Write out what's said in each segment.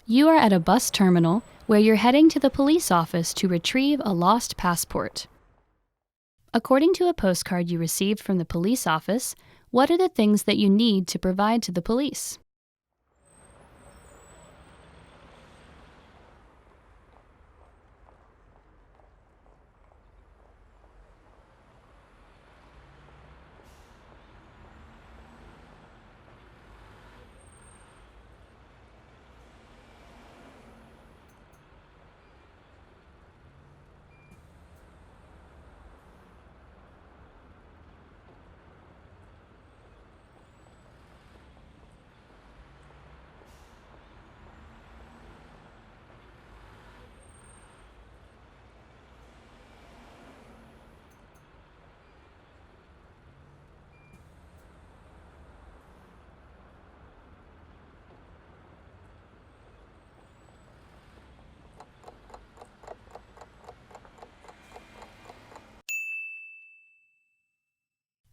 You are at a bus terminal where you're heading to the police office to retrieve a lost passport. According to a postcard you received from the police office, what are the things that you need to provide to the police?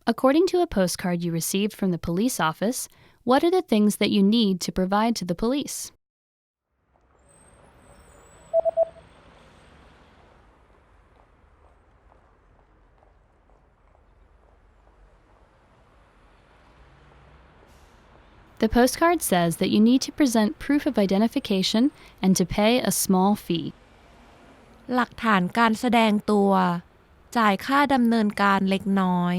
According to a postcard you received from the police office, what are the things that you need to provide to the police? The postcard says that you need to present proof of identification and to pay a small fee. หลักฐานการแสดงตัวจ่ายค่าดำเนินการเล็กน้อย